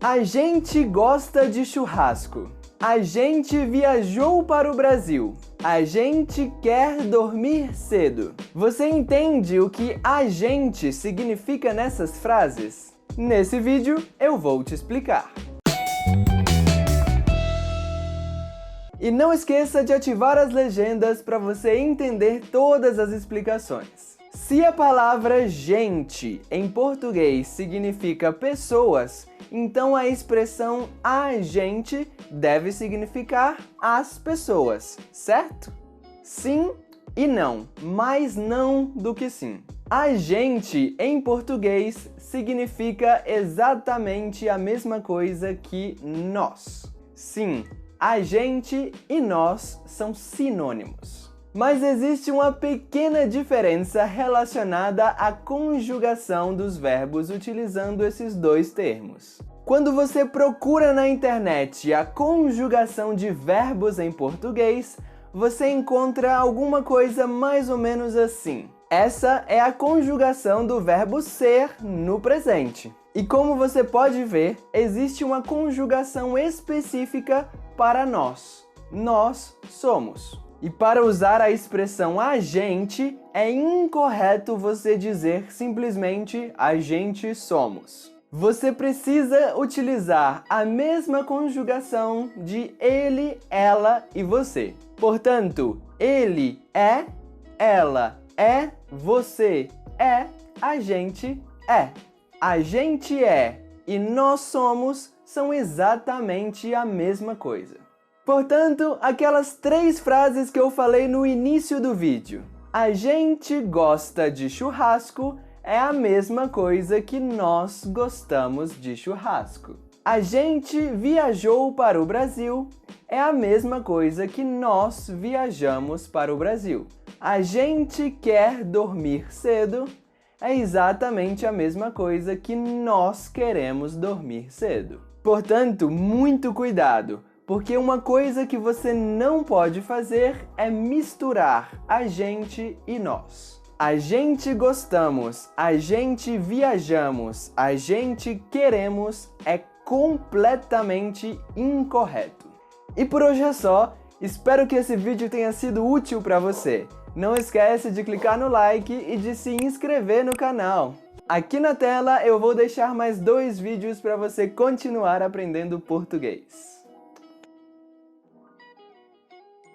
A gente gosta de churrasco. A gente viajou para o Brasil. A gente quer dormir cedo. Você entende o que a gente significa nessas frases? Nesse vídeo eu vou te explicar. E não esqueça de ativar as legendas para você entender todas as explicações. Se a palavra gente em português significa pessoas, então a expressão a gente deve significar as pessoas, certo? Sim e não, mais não do que sim. A gente em português significa exatamente a mesma coisa que nós. Sim, a gente e nós são sinônimos. Mas existe uma pequena diferença relacionada à conjugação dos verbos utilizando esses dois termos. Quando você procura na internet a conjugação de verbos em português, você encontra alguma coisa mais ou menos assim. Essa é a conjugação do verbo ser no presente. E como você pode ver, existe uma conjugação específica para nós. Nós somos. E para usar a expressão a gente, é incorreto você dizer simplesmente a gente somos. Você precisa utilizar a mesma conjugação de ele, ela e você. Portanto, ele é, ela é, você é, a gente é. A gente é e nós somos são exatamente a mesma coisa. Portanto, aquelas 3 frases que eu falei no início do vídeo. A gente gosta de churrasco é a mesma coisa que nós gostamos de churrasco. A gente viajou para o Brasil é a mesma coisa que nós viajamos para o Brasil. A gente quer dormir cedo é exatamente a mesma coisa que nós queremos dormir cedo. Portanto, muito cuidado, porque uma coisa que você não pode fazer é misturar a gente e nós. A gente gostamos, a gente viajamos, a gente queremos é completamente incorreto. E por hoje é só, espero que esse vídeo tenha sido útil para você. Não esquece de clicar no like e de se inscrever no canal. Aqui na tela eu vou deixar mais 2 vídeos para você continuar aprendendo português.